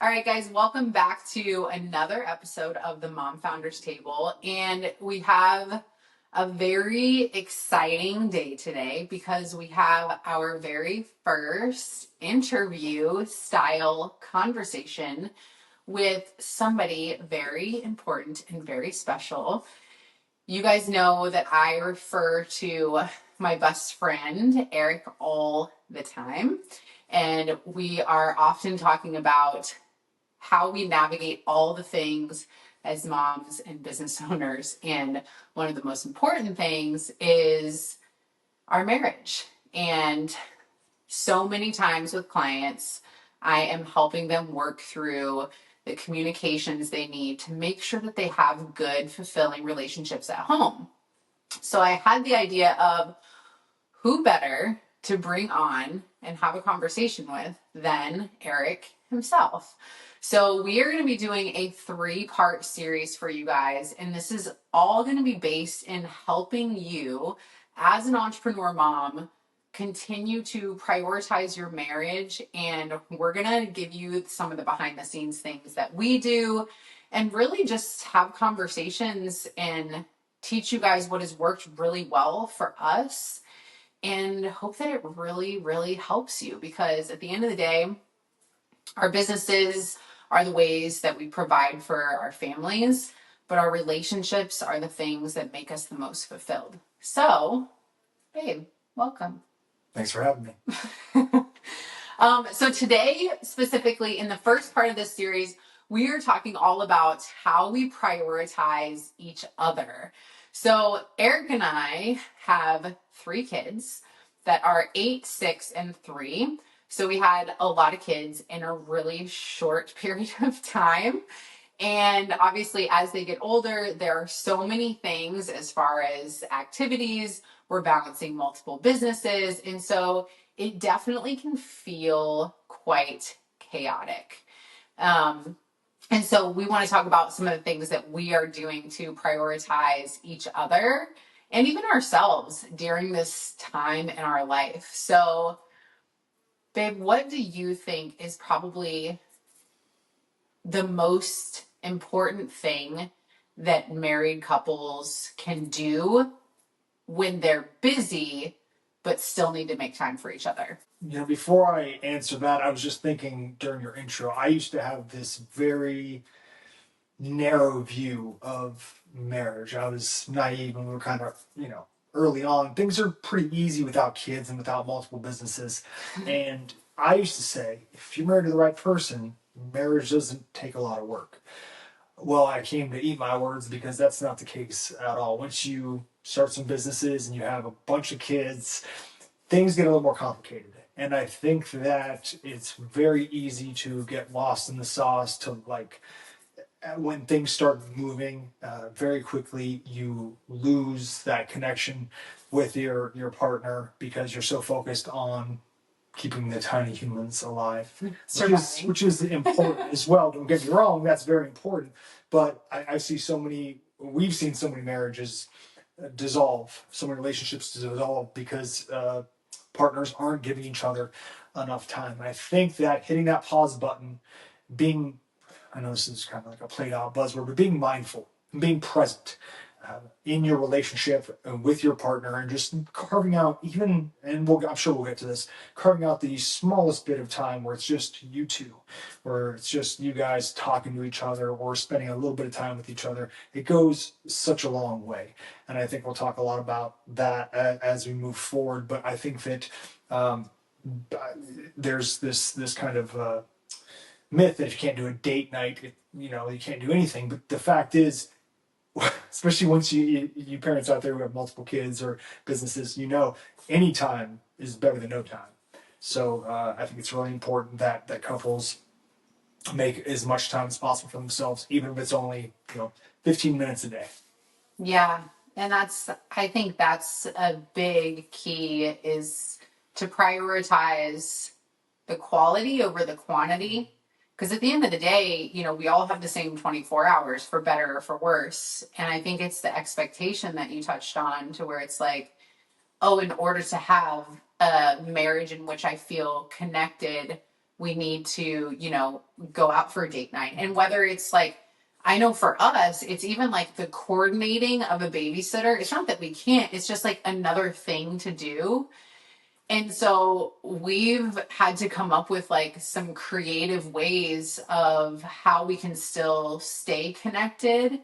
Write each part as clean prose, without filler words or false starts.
All right, guys, welcome back to another episode of the Mom Founders Table. And we have a very exciting day today because we have our very first interview style conversation with somebody very important and very special. You guys know that I refer to my best friend, Eric, all the time. And we are often talking about how we navigate all the things as moms and business owners. And one of the most important things is our marriage. And so many times with clients, I am helping them work through the communications they need to make sure that they have good, fulfilling relationships at home. So I had the idea of who better to bring on and have a conversation with than Eric himself. So we are going to be doing a 3-part series for you guys, and this is all going to be based in helping you as an entrepreneur mom continue to prioritize your marriage. And we're going to give you some of the behind the scenes things that we do and really just have conversations and teach you guys what has worked really well for us, and hope that it really, really helps you, because at the end of the day, our businesses are the ways that we provide for our families, but our relationships are the things that make us the most fulfilled. So, babe, welcome. Thanks for having me. So today, specifically in the first part of this series, we are talking all about how we prioritize each other. So Eric and I have 3 kids that are 8, 6, and 3. So we had a lot of kids in a really short period of time. And obviously, as they get older, there are so many things as far as activities. We're balancing multiple businesses. And so it definitely can feel quite chaotic. And so we want to talk about some of the things that we are doing to prioritize each other and even ourselves during this time in our life. So, babe, what do you think is probably the most important thing that married couples can do when they're busy but still need to make time for each other? Before I answer that, I was just thinking during your intro, I used to have this very narrow view of marriage. I was naive and we were kind of, early on. Things are pretty easy without kids and without multiple businesses. And I used to say, if you're married to the right person, marriage doesn't take a lot of work. Well, I came to eat my words because that's not the case at all. Once you start some businesses and you have a bunch of kids, things get a little more complicated. And I think that it's very easy to get lost in the sauce, to when things start moving very quickly, you lose that connection with your partner because you're so focused on keeping the tiny humans alive, which is important as well. Don't get me wrong, that's very important. But we've seen so many marriages dissolve, so many relationships dissolve because partners aren't giving each other enough time. I think that hitting that pause button, I know this is kind of like a played out buzzword, but being mindful, being present in your relationship with your partner, and just carving out I'm sure we'll get to this, carving out the smallest bit of time where it's just you two, where it's just you guys talking to each other or spending a little bit of time with each other. It goes such a long way. And I think we'll talk a lot about that as we move forward. But I think that there's this kind of myth that if you can't do a date night, you can't do anything. But the fact is, especially once you parents out there who have multiple kids or businesses, any time is better than no time. So I think it's really important that couples make as much time as possible for themselves, even if it's only 15 minutes a day. Yeah, and I think that's a big key, is to prioritize the quality over the quantity. Because at the end of the day, we all have the same 24 hours, for better or for worse. And I think it's the expectation that you touched on, to where it's like, oh, in order to have a marriage in which I feel connected we need to, go out for a date night. And whether it's like, I know for us, it's even like the coordinating of a babysitter. It's not that we can't, it's just like another thing to do. And so we've had to come up with like some creative ways of how we can still stay connected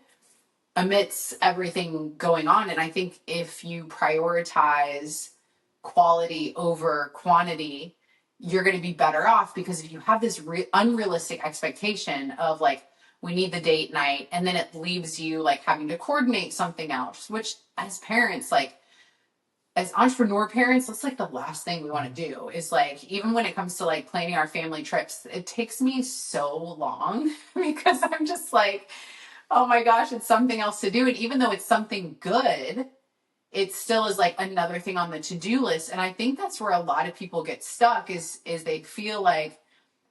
amidst everything going on. And I think if you prioritize quality over quantity, you're going to be better off, because if you have this unrealistic expectation of like, we need the date night, and then it leaves you like having to coordinate something else, which as parents, like as entrepreneur parents, that's like the last thing we want to do. Is like, even when it comes to like planning our family trips, it takes me so long because I'm just like, oh my gosh, it's something else to do. And even though it's something good, it still is like another thing on the to-do list. And I think that's where a lot of people get stuck, is they feel like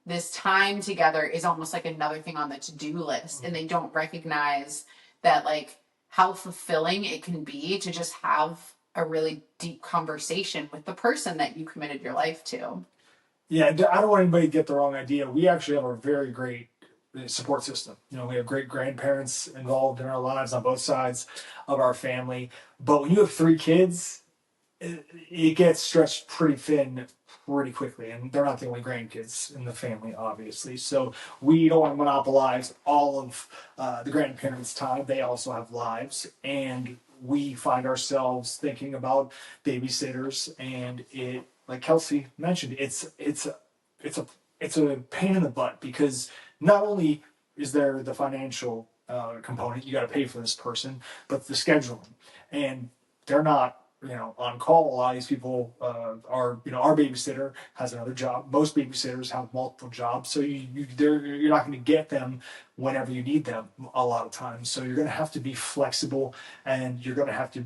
this time together is almost like another thing on the to-do list. And they don't recognize that like how fulfilling it can be to just have a really deep conversation with the person that you committed your life to. Yeah, I don't want anybody to get the wrong idea. We actually have a very great support system. We have great grandparents involved in our lives on both sides of our family. But when you have 3 kids, it gets stretched pretty thin pretty quickly, and they're not the only grandkids in the family, obviously. So we don't want to monopolize all of the grandparents' time. They also have lives, and we find ourselves thinking about babysitters, and it, like Kelsey mentioned, it's a pain in the butt, because not only is there the financial component, you got to pay for this person, but the scheduling, and they're not on call. A lot of these people are, our babysitter has another job. Most babysitters have multiple jobs, so you're not going to get them whenever you need them a lot of times. So you're going to have to be flexible, and you're going to have to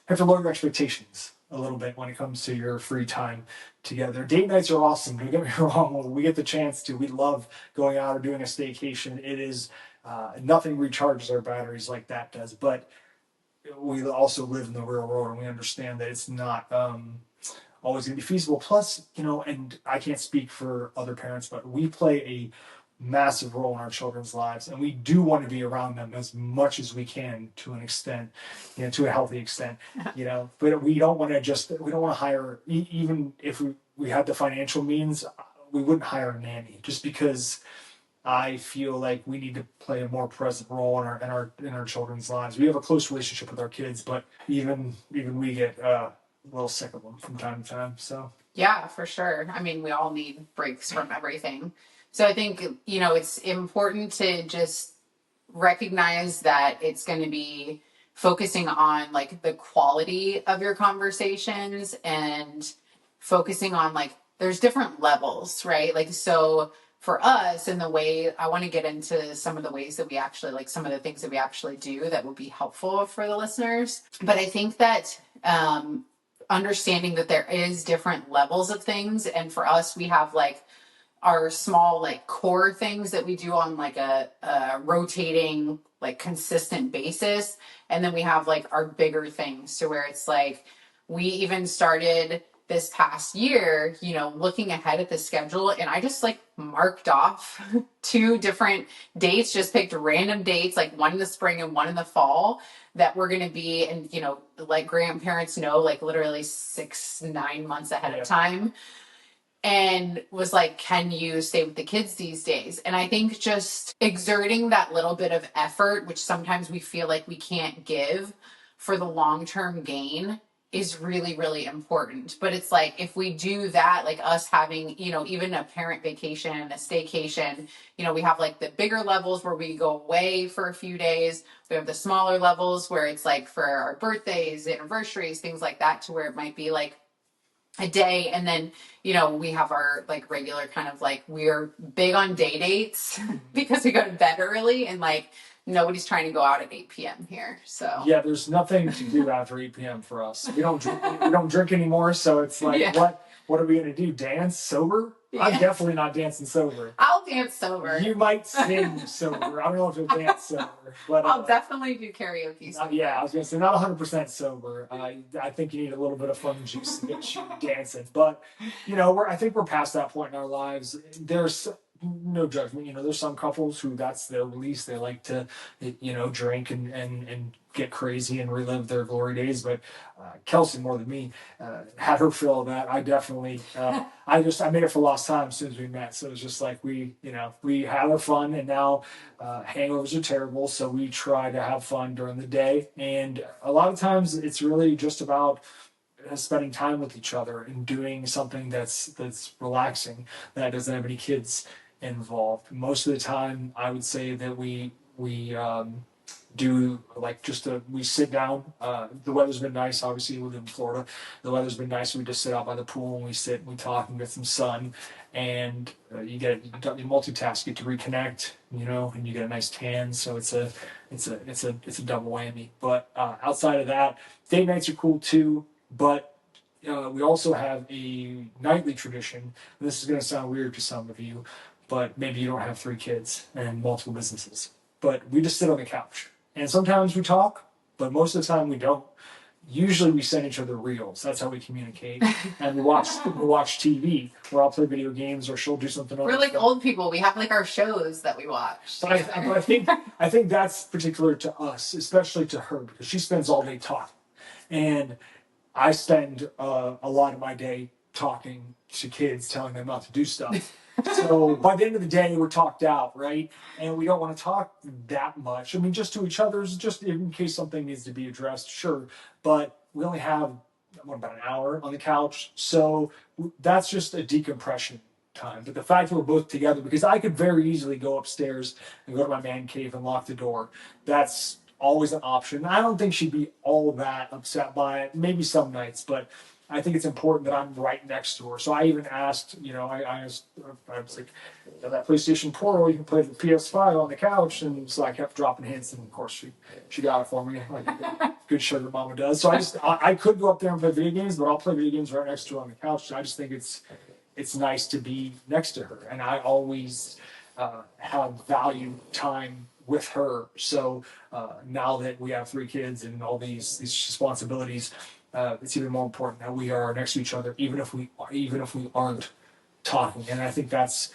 have to lower your expectations a little bit when it comes to your free time together. Date nights are awesome. Don't get me wrong. When we get the chance to, we love going out or doing a staycation. It is nothing recharges our batteries like that does, but we also live in the real world, and we understand that it's not always going to be feasible. Plus, and I can't speak for other parents, but we play a massive role in our children's lives, and we do want to be around them as much as we can, to an extent, to a healthy extent, but we don't want to hire, even if we had the financial means, we wouldn't hire a nanny, just because I feel like we need to play a more present role in our children's lives. We have a close relationship with our kids, but even we get a little sick of them from time to time. So yeah, for sure. I mean, we all need breaks from everything. So I think it's important to just recognize that it's going to be focusing on like the quality of your conversations, and focusing on like there's different levels, right? Like, so for us, in the way I want to get into some of the ways that we actually, like some of the things that we actually do that would be helpful for the listeners. But I think that understanding that there is different levels of things, and for us, we have like our small like core things that we do on like a rotating like consistent basis, and then we have like our bigger things, to where it's like we even started this past year, looking ahead at the schedule, and I just like marked off 2 different dates, just picked random dates, like one in the spring and one in the fall, that we're going to be, and like grandparents know, like literally 6-9 months ahead of time, and was like, can you stay with the kids these days? And I think just exerting that little bit of effort, which sometimes we feel like we can't give for the long-term gain, is really, really important. But it's like, if we do that, like us having, even a parent vacation, a staycation, we have like the bigger levels where we go away for a few days. We have the smaller levels where it's like for our birthdays, anniversaries, things like that, to where it might be like a day. And then, we have our like regular kind of like, we're big on day dates because we go to bed early, and like nobody's trying to go out at 8 p.m. here. So yeah, there's nothing to do after 8 p.m. for us. We don't drink anymore, so it's like, what are we gonna do? Dance sober? Yeah. I'm definitely not dancing sober. I'll dance sober. You might sing sober. I don't know if you'll dance sober, but I'll definitely do karaoke sober. yeah, I was gonna say not 100% sober. I think you need a little bit of fun juice to get you dancing. But I think we're past that point in our lives. There's no judgment. There's some couples who that's their release. They like to, drink and get crazy and relive their glory days. But Kelsey, more than me, had her fill of that. I definitely, I made it for lost time as soon as we met. So it was just like we had our fun, and now hangovers are terrible. So we try to have fun during the day, and a lot of times it's really just about spending time with each other and doing something that's relaxing, that doesn't have any kids involved. Most of the time, I would say that we do like we sit down. The weather's been nice. Obviously, we live in Florida. The weather's been nice. We just sit out by the pool and we sit and we talk and get some sun. And you multitask, you get to reconnect, and you get a nice tan. So it's a double whammy. But outside of that, date nights are cool too. But we also have a nightly tradition. This is going to sound weird to some of you, but maybe you don't have 3 kids and multiple businesses. But we just sit on the couch. And sometimes we talk, but most of the time we don't. Usually we send each other reels. That's how we communicate. And we watch TV, or I'll play video games, or she'll do something else. We're like old people. We have like our shows that we watch. But I think that's particular to us, especially to her, because she spends all day talking. And I spend a lot of my day talking to kids, telling them not to do stuff. So by the end of the day, we're talked out, right? And we don't want to talk that much. I mean, just to each other, just in case something needs to be addressed, sure. But we only have about an hour on the couch, so that's just a decompression time. But the fact that we're both together, because I could very easily go upstairs and go to my man cave and lock the door. That's always an option. I don't think she'd be all that upset by it. Maybe some nights, but I think it's important that I'm right next to her. So I even asked, I was like, that PlayStation Portal, you can play the PS5 on the couch. And so I kept dropping hints, and of course she got it for me, like a good sugar mama does. So I could go up there and play video games, but I'll play video games right next to her on the couch. I just think it's nice to be next to her. And I always have valued time with her. So now that we have 3 kids and all these responsibilities, it's even more important that we are next to each other, even if we aren't talking. And I think that's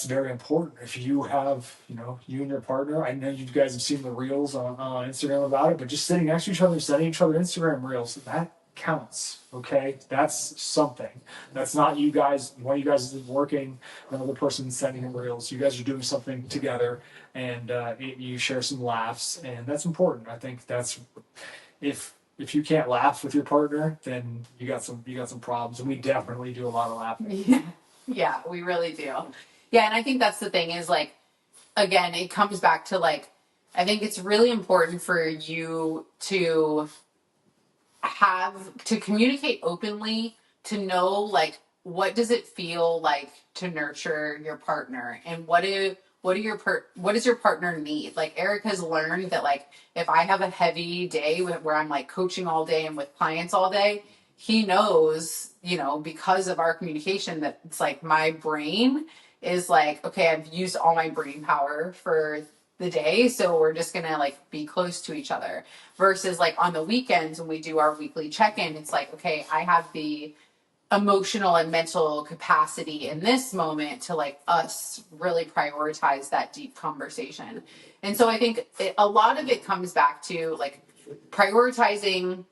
very important. If you have, you and your partner, I know you guys have seen the reels on Instagram about it, but just sitting next to each other, sending each other Instagram reels, that counts. Okay, that's something. That's not you guys. One of you guys is working, another person sending reels. You guys are doing something together, and you share some laughs, and that's important. I think that's if you can't laugh with your partner, then you got some problems, and we definitely do a lot of laughing. Yeah, we really do. Yeah, and I think that's the thing is like, again, it comes back to like, I think it's really important for you to communicate openly, to know like what does it feel like to nurture your partner, and what does your partner need? Like Eric has learned that like if I have a heavy day where I'm like coaching all day and with clients all day, he knows, because of our communication, that it's like my brain is like, okay, I've used all my brain power for the day, so we're just gonna like be close to each other. Versus like on the weekends when we do our weekly check-in, it's like, okay, I have the emotional and mental capacity in this moment to like us really prioritize that deep conversation. And so I think a lot of it comes back to like prioritizing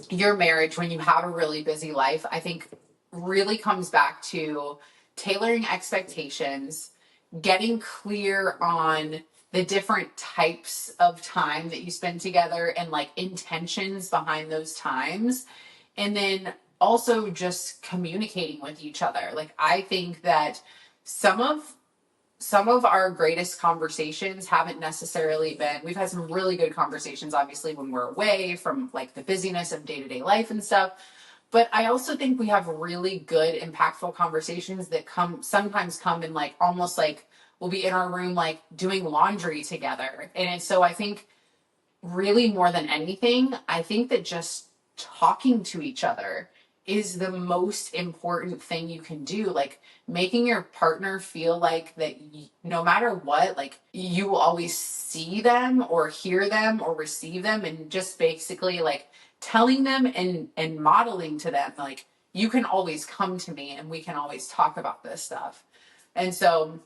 your marriage when you have a really busy life. I think really comes back to tailoring expectations, getting clear on the different types of time that you spend together and like intentions behind those times. And then also just communicating with each other. Like I think that some of our greatest conversations haven't necessarily been, we've had some really good conversations obviously when we're away from like the busyness of day-to-day life and stuff. But I also think we have really good impactful conversations that sometimes come in like almost like we'll be in our room like doing laundry together. And so I think really more than anything, I think that just talking to each other is the most important thing you can do. Like making your partner feel like that no matter what, like you will always see them or hear them or receive them, and just basically like telling them and modeling to them like you can always come to me and we can always talk about this stuff. And so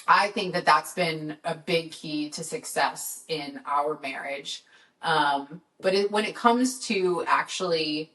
I think that that's been a big key to success in our marriage. But when it comes to actually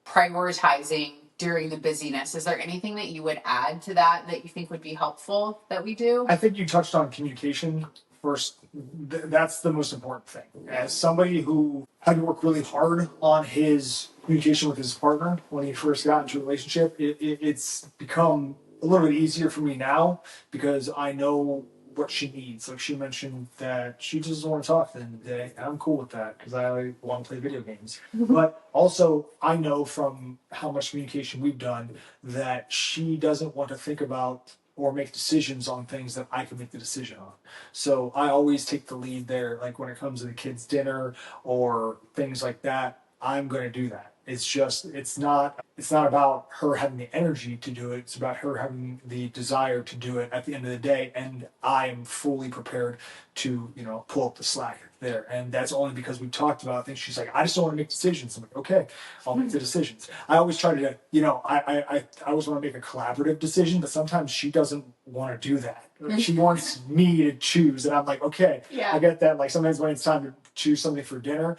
prioritizing during the busyness, is there anything that you would add to that you think would be helpful that we do? I think you touched on communication first. That's the most important thing. As somebody who had to work really hard on his communication with his partner when he first got into a relationship, it's become a little bit easier for me now because I know what she needs. Like she mentioned that she just doesn't want to talk at the end of the day. And I'm cool with that because I want to play video games. But also, I know from how much communication we've done that she doesn't want to think about or make decisions on things that I can make the decision on. So I always take the lead there. Like when it comes to the kids' dinner or things like that, I'm going to do that. It's not about her having the energy to do it. It's about her having the desire to do it at the end of the day. And I am fully prepared to, pull up the slack there. And that's only because we talked about things. She's like, I just don't want to make decisions. I'm like, okay, I'll make the decisions. I always try to, I always want to make a collaborative decision, but sometimes she doesn't want to do that. She wants me to choose. And I'm like, okay, I get that. Like sometimes when it's time to choose something for dinner,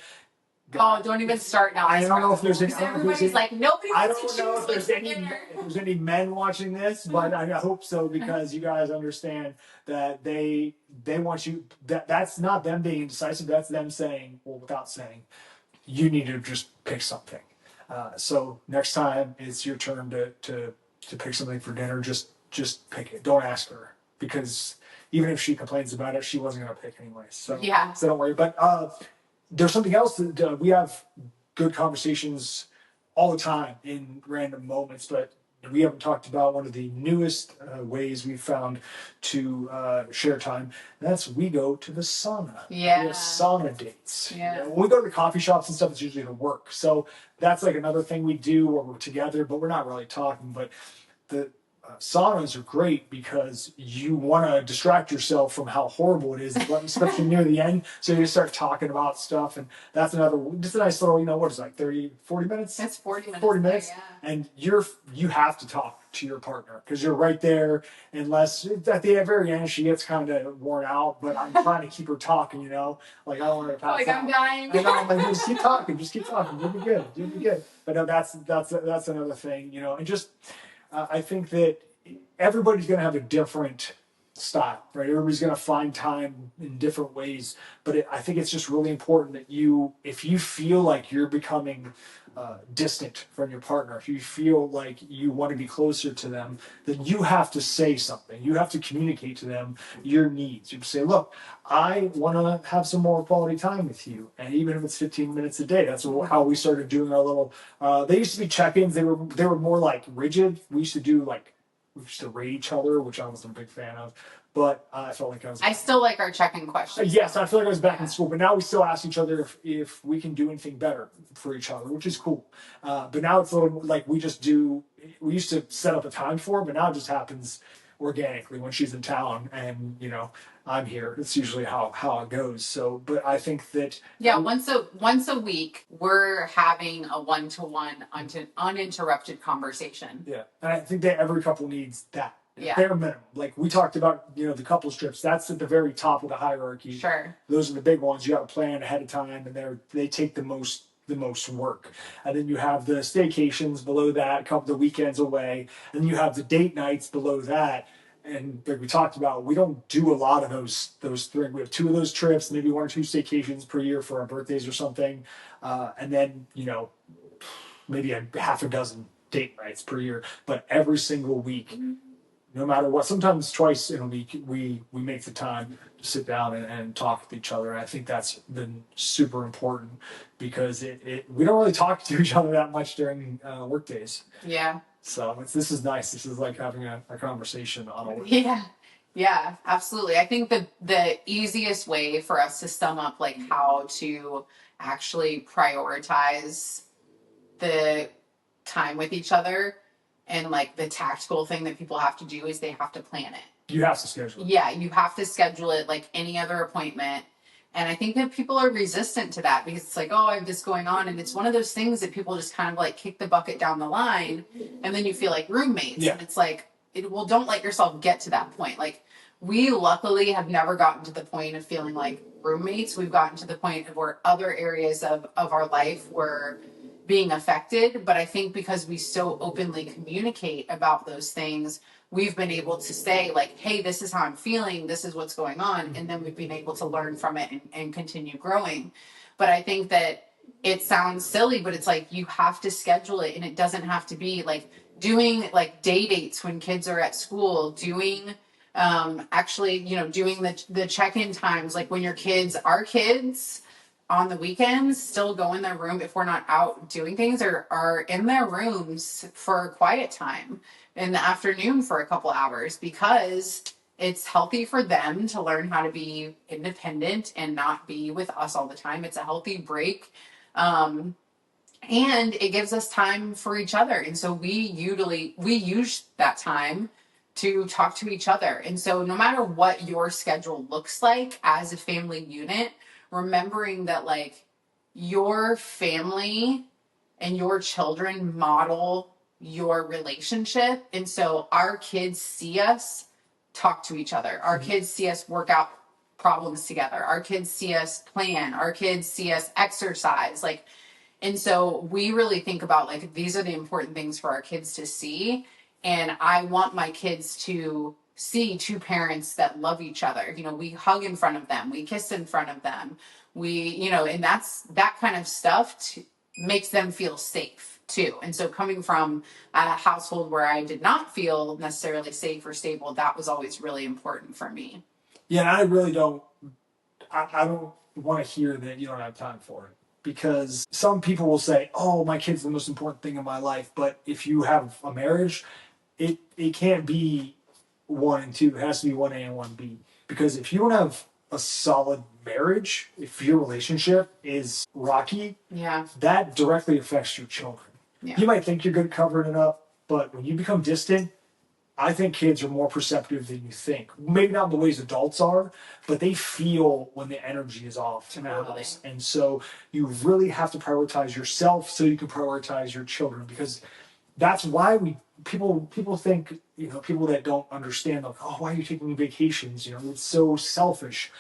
oh, don't even start now. I don't know if there's any. Everybody's like, nobody wants to choose. I don't know if there's any men watching this, but I hope so because you guys understand that they want you. That's not them being indecisive. That's them saying, well, without saying, you need to just pick something. So next time it's your turn to pick something for dinner, just pick it. Don't ask her because even if she complains about it, she wasn't going to pick anyway. So so don't worry. But there's something else that we have good conversations all the time in random moments, but we haven't talked about one of the newest ways we've found to share time. And that's we go to the sauna. Yeah. We have sauna dates. Yeah. When we go to the coffee shops and stuff, it's usually to work. So that's like another thing we do where we're together, but we're not really talking. But the saunas are great because you want to distract yourself from how horrible it is, especially near the end. So you start talking about stuff, and that's just a nice little, what is it, like 30, 40 minutes? That's 40 minutes. 40 minutes. There, yeah. And you have to talk to your partner because you're right there, unless at the very end she gets kind of worn out, but I'm trying to keep her talking, like I don't want her to pass out. I'm dying. And I'm like, just keep talking, you'll be good. But no, that's another thing, and just I think that everybody's going to have a different style, right? Everybody's going to find time in different ways, but I think it's just really important that if you feel like you're becoming distant from your partner, if you feel like you want to be closer to them, then you have to say something. You have to communicate to them your needs. You say, look, I want to have some more quality time with you. And even if it's 15 minutes a day, that's how we started doing our little, they used to be check-ins. They were more like rigid. We used to rate each other, which I wasn't a big fan of. But I felt like I still like our check-in questions. Yes, I feel like I was back in school, but now we still ask each other if we can do anything better for each other, which is cool. But now it's a little like we used to set up a time for it, but now it just happens organically when she's in town and, I'm here. It's usually how it goes. So, but I think that once a week we're having a one-to-one uninterrupted conversation. Yeah, and I think that every couple needs that. Yeah. Bare minimum. Like we talked about, the couples trips. That's at the very top of the hierarchy. Sure. Those are the big ones. You got to plan ahead of time, and they take the most work. And then you have the staycations below that, a couple of the weekends away, and then you have the date nights below that. And like we talked about, we don't do a lot of those three. We have 2 of those trips, maybe 1 or 2 staycations per year for our birthdays or something, and then maybe a half a dozen date nights per year. But every single week. No matter what, sometimes twice in a week, we make the time to sit down and talk with each other. And I think that's been super important because we don't really talk to each other that much during work days. Yeah. So this is nice. This is like having a conversation on a work. Yeah, absolutely. I think the easiest way for us to sum up like how to actually prioritize the time with each other. And like the tactical thing that people have to do is they have to plan it. You have to schedule it. Yeah, you have to schedule it like any other appointment. And I think that people are resistant to that because it's like, oh, I have this going on. And it's one of those things that people just kind of like kick the bucket down the line. And then you feel like roommates. Yeah. And it's like, well, don't let yourself get to that point. Like, we luckily have never gotten to the point of feeling like roommates. We've gotten to the point of where other areas of our life were being affected. But I think because we so openly communicate about those things, we've been able to say like, hey, this is how I'm feeling, this is what's going on, and then we've been able to learn from it and continue growing. But I think that it sounds silly, but it's like you have to schedule it, and it doesn't have to be like doing like day dates when kids are at school, doing actually, you know, doing the check-in times, like when our kids on the weekends still go in their room if we're not out doing things, or are in their rooms for quiet time in the afternoon for a couple hours, because it's healthy for them to learn how to be independent and not be with us all the time. It's a healthy break. And it gives us time for each other. And so we use that time to talk to each other. And so no matter what your schedule looks like as a family unit, remembering that like your family and your children model your relationship. And so our kids see us talk to each other. Our kids see us work out problems together. Our kids see us plan. Our kids see us exercise. Like, and so we really think about like, these are the important things for our kids to see. And I want my kids to see two parents that love each other. You know, we hug in front of them, we kiss in front of them, and that kind of stuff makes them feel safe too. And so coming from a household where I did not feel necessarily safe or stable, that was always really important for me. Yeah, and I really don't, I don't want to hear that you don't have time for it. Because some people will say, oh, my kid's the most important thing in my life. But if you have a marriage, it can't be 1 and 2. It has to be 1A and 1B. Because if you don't have a solid marriage, if your relationship is rocky, yeah, that directly affects your children. Yeah. You might think you're good covering it up, but when you become distant, I think kids are more perceptive than you think. Maybe not the ways adults are, but they feel when the energy is off in the house. And so you really have to prioritize yourself so you can prioritize your children, because that's why people think, people that don't understand, like, oh, why are you taking vacations? It's so selfish.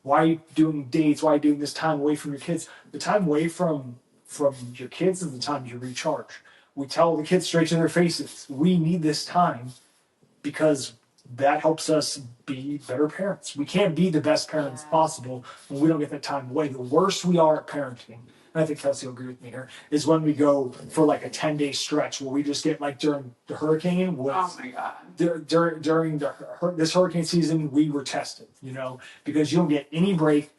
Why are you doing dates? Why are you doing this time away from your kids? The time away from your kids is the time you recharge. We tell the kids straight to their faces, we need this time, because that helps us be better parents. We can't be the best parents possible when we don't get that time away. The worst we are at parenting, and I think Kelsey will agree with me here, is when we go for like a 10-day stretch where we just get, like, during the hurricane. Oh my God. During this hurricane season, we were tested, because you don't get any break.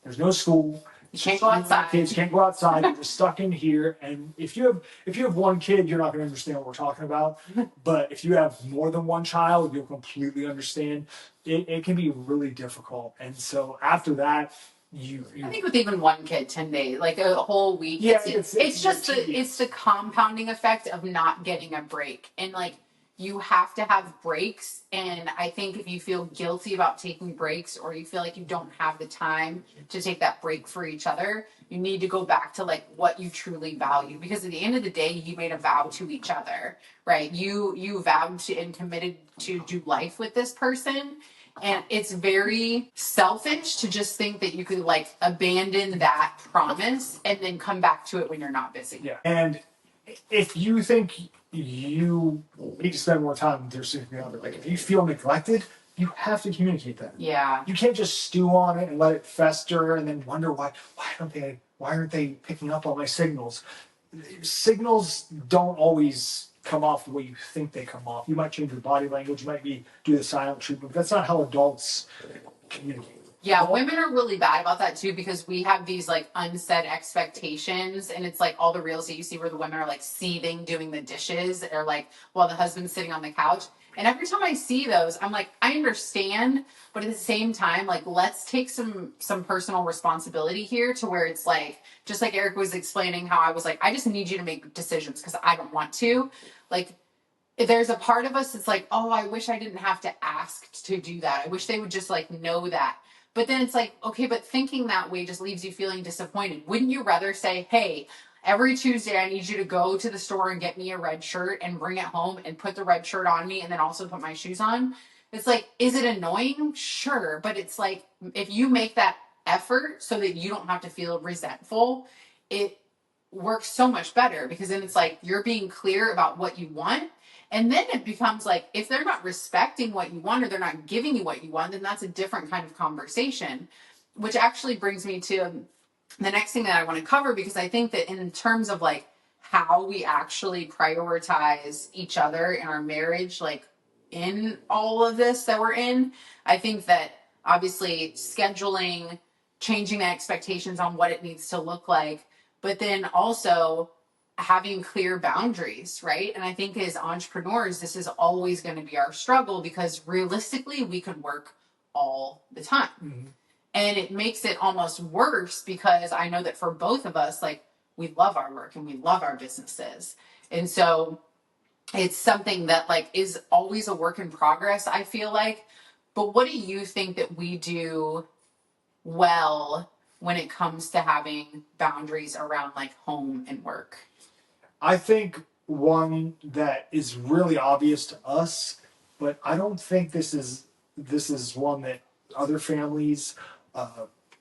There's no school. You can't go outside. Kids can't go outside. You're stuck in here. And if you have one kid, you're not going to understand what we're talking about. But if you have more than one child, you'll completely understand. It can be really difficult. And so after that, I think with even one kid, 10 days, like a whole week, yeah, it's just it's the compounding effect of not getting a break. And like, you have to have breaks. And I think if you feel guilty about taking breaks, or you feel like you don't have the time to take that break for each other, you need to go back to like what you truly value. Because at the end of the day, you made a vow to each other, right? You vowed to and committed to do life with this person. And it's very selfish to just think that you could like abandon that promise and then come back to it when you're not busy. Yeah. And if you think you need to spend more time with your significant other, like if you feel neglected, you have to communicate that. Yeah. You can't just stew on it and let it fester and then wonder why aren't they picking up on my signals? Signals don't always come off the way you think they come off. You might change your body language, you might do the silent treatment, but that's not how adults communicate. Yeah, women are really bad about that too, because we have these like unsaid expectations, and it's like all the reels that you see where the women are like seething doing the dishes, or like while the husband's sitting on the couch. And every time I see those, I'm like, I understand, but at the same time, like, let's take some personal responsibility here to where it's like, just like Eric was explaining how I was like, I just need you to make decisions because I don't want to. Like, if there's a part of us that's like, oh, I wish I didn't have to ask to do that. I wish they would just like know that. But then it's like, okay, but thinking that way just leaves you feeling disappointed. Wouldn't you rather say, hey, every Tuesday I need you to go to the store and get me a red shirt and bring it home and put the red shirt on me and then also put my shoes on? It's like, is it annoying? Sure. But it's like, if you make that effort so that you don't have to feel resentful, it works so much better because then it's like you're being clear about what you want. And then it becomes like, if they're not respecting what you want or they're not giving you what you want, then that's a different kind of conversation, which actually brings me to the next thing that I want to cover, because I think that in terms of like how we actually prioritize each other in our marriage, like in all of this that we're in, I think that obviously scheduling, changing the expectations on what it needs to look like, but then also having clear boundaries, right? And I think as entrepreneurs, this is always going to be our struggle because realistically, we could work all the time. Mm-hmm. And it makes it almost worse because I know that for both of us, like, we love our work and we love our businesses. And so it's something that like is always a work in progress, I feel like. But what do you think that we do well when it comes to having boundaries around like home and work? I think one that is really obvious to us, but I don't think this is one that other families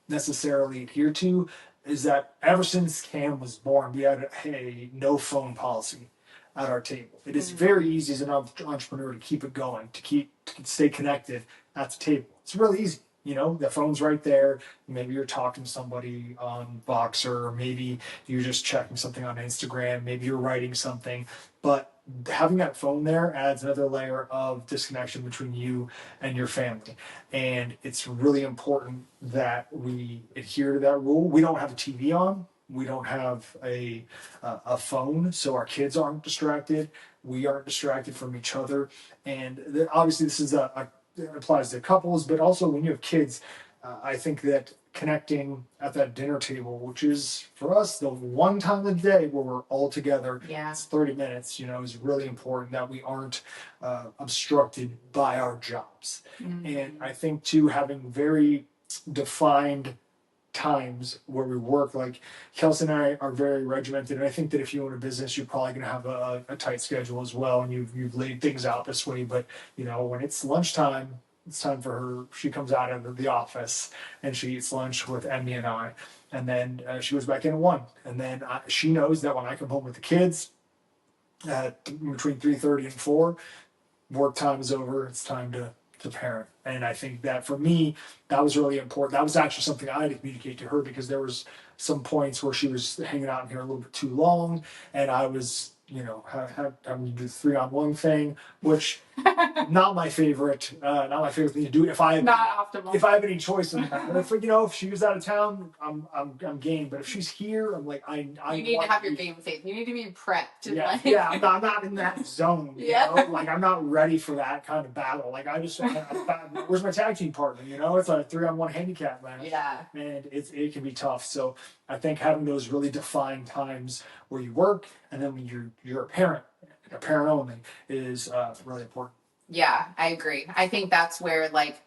necessarily adhere to, is that ever since Cam was born, we had a no phone policy at our table. It is very easy as an entrepreneur to keep it going, to stay connected at the table. It's really easy. You know, the phone's right there. Maybe you're talking to somebody on Voxer, or maybe you're just checking something on Instagram. Maybe you're writing something. But having that phone there adds another layer of disconnection between you and your family. And it's really important that we adhere to that rule. We don't have a TV on. We don't have a phone, so our kids aren't distracted. We aren't distracted from each other. And obviously, this is it applies to couples, but also when you have kids, I think that connecting at that dinner table, which is for us the one time of the day where we're all together, it's 30 minutes, is really important that we aren't obstructed by our jobs. Mm-hmm. And I think too, having very defined times where we work, like Kelsey and I are very regimented, and I think that if you own a business, you're probably going to have a tight schedule as well, and you've laid things out this way. But when it's lunchtime, it's time for her. She comes out of the office and she eats lunch with Emmy and I, and then she goes back in at 1, and then she knows that when I come home with the kids at between 3:30 and 4, work time is over. It's time to parent. And I think that for me, that was really important. That was actually something I had to communicate to her, because there was some points where she was hanging out in here a little bit too long, and I was, having to do the 3-on-1 thing, which not my favorite thing to do. If I not optimal. If I have any choice in that, if she was out of town, I'm game. But if she's here, I'm like, you need to have your game face. You need to be prepped. Yeah, I'm not in that zone. Like, I'm not ready for that kind of battle. Like, where's my tag team partner? It's a 3-on-1 handicap match. Yeah, and it can be tough. So I think having those really defined times where you work, and then when you're a parent only, is really important. Yeah, I agree. I think that's where, like,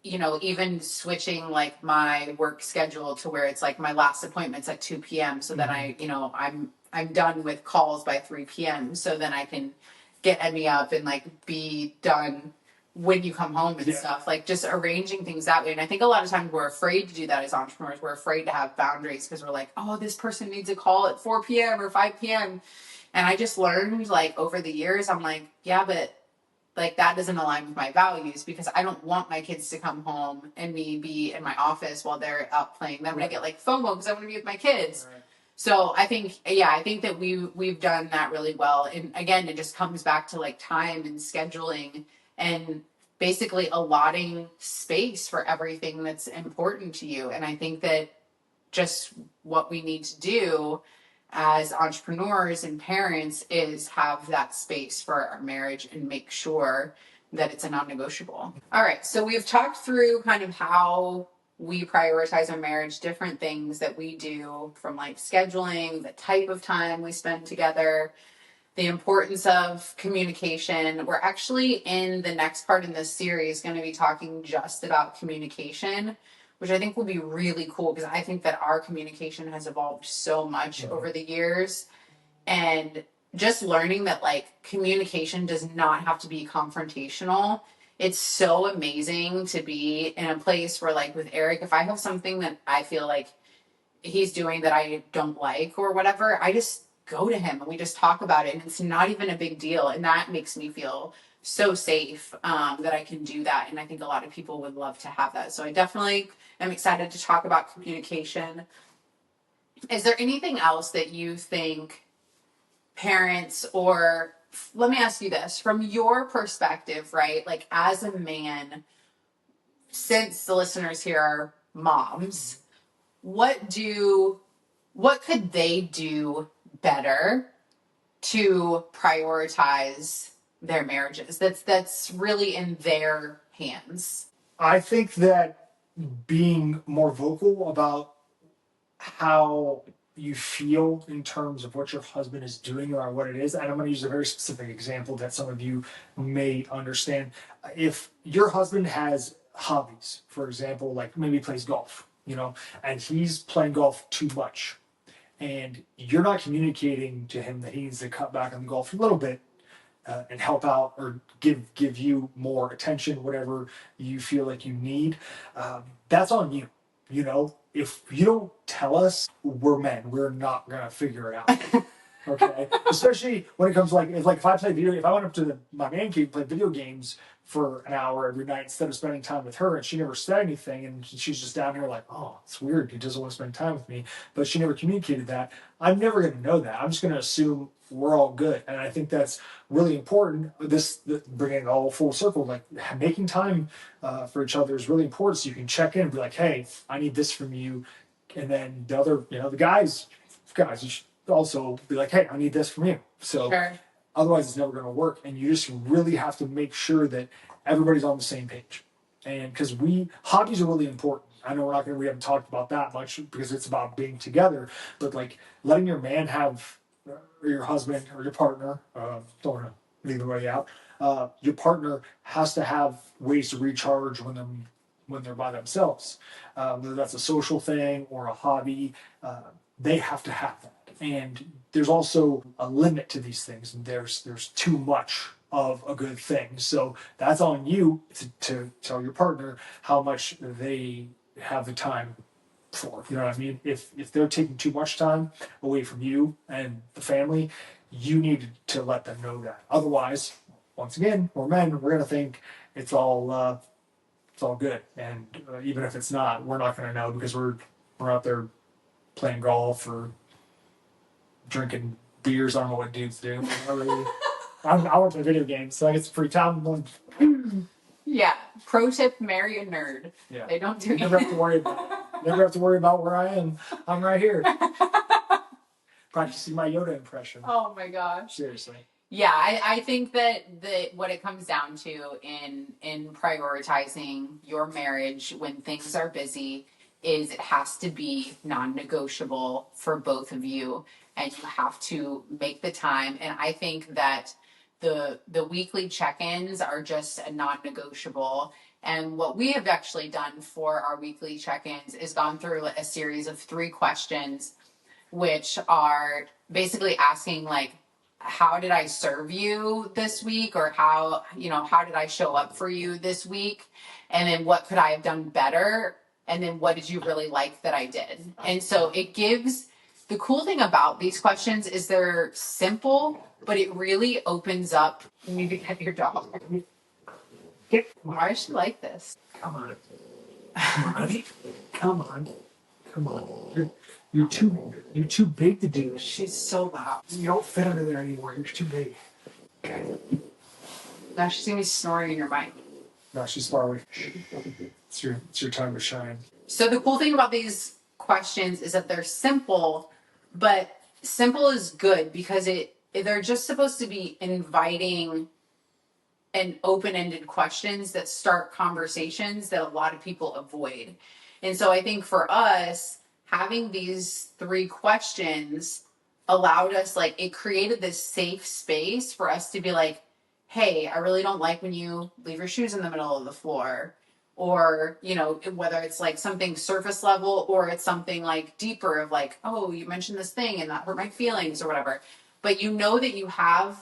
even switching like my work schedule to where it's like my last appointment's at 2 p.m. so that I'm done with calls by 3 p.m. so then I can get Emmy up and like be done when you come home and stuff, like just arranging things that way. And I think a lot of times we're afraid to do that as entrepreneurs. We're afraid to have boundaries because we're like, oh, this person needs a call at 4 p.m. or 5 p.m. And I just learned, like, over the years, I'm like, yeah, but like that doesn't align with my values, because I don't want my kids to come home and me be in my office while they're out playing. Then I'm gonna get like FOMO because I want to be with my kids. Right. So I think that we've done that really well. And again, it just comes back to like time and scheduling and basically allotting space for everything that's important to you. And I think that just what we need to do as entrepreneurs and parents is have that space for our marriage and make sure that it's a non-negotiable. All right, so we've talked through kind of how we prioritize our marriage, different things that we do, from like scheduling, the type of time we spend together, the importance of communication. We're actually, in the next part in this series, going to be talking just about communication, which I think will be really cool, because I think that our communication has evolved so much over the years. And just learning that like communication does not have to be confrontational. It's so amazing to be in a place where, like with Eric, if I have something that I feel like he's doing that I don't like or whatever, I just go to him and we just talk about it, and it's not even a big deal. And that makes me feel so safe, that I can do that. And I think a lot of people would love to have that. So I definitely am excited to talk about communication. Is there anything else that you think parents, or let me ask you this from your perspective, right? Like as a man, since the listeners here are moms, what could they do better to prioritize their marriages? That's really in their hands. I think that being more vocal about how you feel in terms of what your husband is doing or what it is. And I'm going to use a very specific example that some of you may understand. If your husband has hobbies, for example, like maybe plays golf, and he's playing golf too much, and you're not communicating to him that he needs to cut back on golf a little bit, and help out or give you more attention, whatever you feel like you need, that's on you. If you don't tell us, we're men. We're not gonna figure it out. Okay, especially when it comes to if I went up to my man cave and played video games for an hour every night instead of spending time with her, and she never said anything, and she's just down here like, oh, it's weird, he doesn't want to spend time with me, but she never communicated that. I'm never going to know that. I'm just going to assume we're all good, and I think that's really important. Bringing it all full circle, like making time for each other is really important, so you can check in and be like, hey, I need this from you, and then the other, the guys, you should also be like, hey, I need this from you. So sure. Otherwise, it's never going to work. And you just really have to make sure that everybody's on the same page. And because hobbies are really important. I know we haven't talked about that much because it's about being together, but like letting your man have, or your husband or your partner, don't want to leave anybody out, your partner has to have ways to recharge when they're by themselves. Whether that's a social thing or a hobby, they have to have that. And there's also a limit to these things, and there's too much of a good thing. So that's on you to tell your partner how much they have the time for. You know what I mean? If they're taking too much time away from you and the family, you need to let them know that. Otherwise, once again, we're men. We're gonna think it's all good, and even if it's not, we're not gonna know because we're out there playing golf or drinking beers. I don't know what dudes do. I want to play video games, so I get some free time. Yeah. Pro tip: marry a nerd. Yeah. They don't do. Never have to worry about it. Never have to worry about where I am. I'm right here. Practicing my Yoda impression. Oh my gosh. Seriously. Yeah, I think that what it comes down to in prioritizing your marriage when things are busy is it has to be non-negotiable for both of you, and you have to make the time. And I think that the weekly check-ins are just a non-negotiable. And what we have actually done for our weekly check-ins is gone through a series of 3 questions, which are basically asking like, how did I serve you this week? Or how did I show up for you this week? And then what could I have done better? And then what did you really like that I did? And so the cool thing about these questions is they're simple, but it really opens up. You need to get your dog. Why does she like this? Come on. Honey. Come on. You're too big to do this. She's so loud. You don't fit under there anymore. You're too big. Okay. Now she's gonna be snoring in your mic. No, she's far away. It's your time to shine. So the cool thing about these questions is that they're simple, but simple is good because they're just supposed to be inviting and open-ended questions that start conversations that a lot of people avoid. And so I think for us, having these three questions allowed us, like, it created this safe space for us to be like, hey, I really don't like when you leave your shoes in the middle of the floor. Or, you know, whether it's like something surface level or it's something like deeper of like, oh, you mentioned this thing and that hurt my feelings or whatever. But you know that you have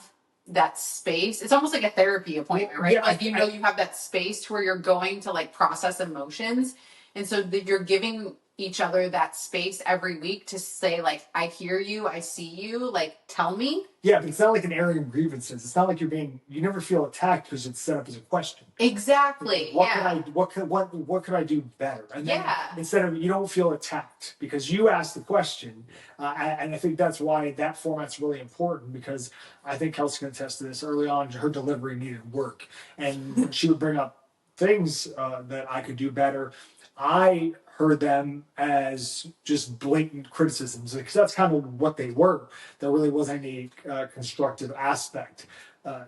that space. It's almost like a therapy appointment, right? Yeah, like, you know, you have that space to where you're going to like process emotions. And so that you're giving each other that space every week to say like, I hear you, I see you, like, tell me. Yeah, but it's not like an airing of grievances. It's not like you never feel attacked because it's set up as a question. Exactly. What could I do better? And then instead of, you don't feel attacked because you asked the question. And I think that's why that format's really important, because I think Kelsey can attest to this. Early on, her delivery needed work. And she would bring up things that I could do better. I heard them as just blatant criticisms, because that's kind of what they were. There really wasn't any constructive aspect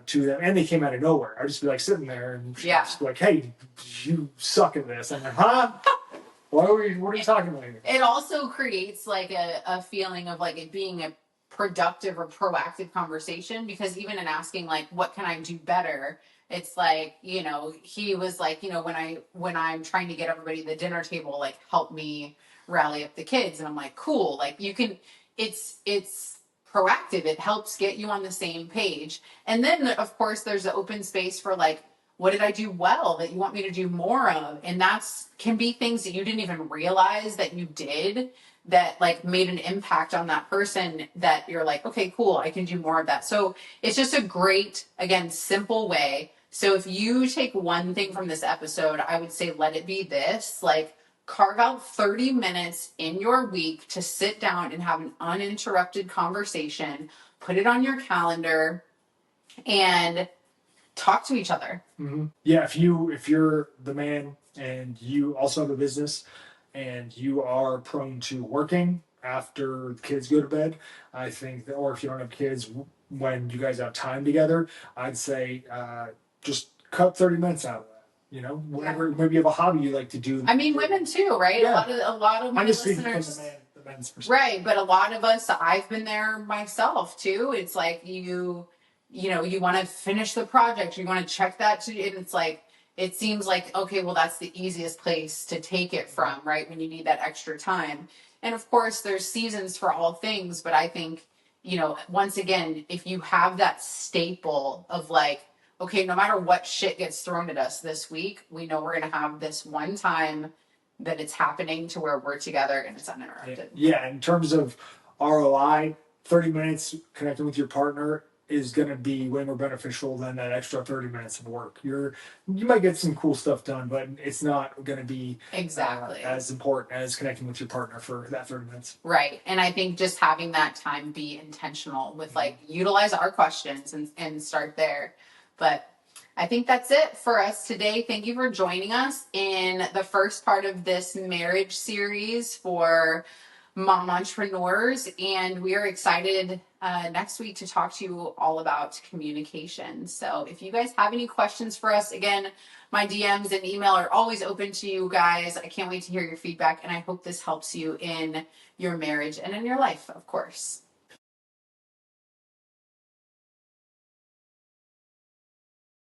to them, and they came out of nowhere. I'd just be like sitting there and just be like, "Hey, you suck at this," and I'm like, "Huh? What are you talking about here?" It also creates like a feeling of like it being a productive or proactive conversation, because even in asking like, what can I do better, it's like, you know, he was like, you know, when I'm trying to get everybody to the dinner table, like, help me rally up the kids. And I'm like, cool, like, you can, it's proactive, it helps get you on the same page. And then of course there's the open space for like, what did I do well that you want me to do more of? And that's can be things that you didn't even realize that you did that like made an impact on that person, that you're like, okay, cool, I can do more of that. So it's just a great, again, simple way. So if you take one thing from this episode, I would say let it be this, like, carve out 30 minutes in your week to sit down and have an uninterrupted conversation, put it on your calendar, and talk to each other. Mm-hmm. Yeah, if you're the man and you also have a business and you are prone to working after the kids go to bed, I think that, or if you don't have kids, when you guys have time together, I'd say just cut 30 minutes out of that. You know, whatever. Maybe you have a hobby you like to do. I mean, women too, right? Yeah. A lot of my listeners, the men's perspective. Right? But a lot of us, I've been there myself too. It's like you know, you want to finish the project, you want to check that and it's like, it seems like, okay, well, that's the easiest place to take it from, right? When you need that extra time. And of course there's seasons for all things, but I think, you know, once again, if you have that staple of like, okay, no matter what shit gets thrown at us this week, we know we're going to have this one time that it's happening to where we're together and it's uninterrupted. Yeah, in terms of ROI, 30 minutes connecting with your partner is going to be way more beneficial than that extra 30 minutes of work. You might get some cool stuff done, but it's not going to be exactly as important as connecting with your partner for that 30 minutes. Right. And I think just having that time be intentional with like utilize our questions and start there. But I think that's it for us today. Thank you for joining us in the first part of this marriage series for mom entrepreneurs. And we are excited next week to talk to you all about communication. So if you guys have any questions for us, again, my DMs and email are always open to you guys. I can't wait to hear your feedback. And I hope this helps you in your marriage and in your life, of course.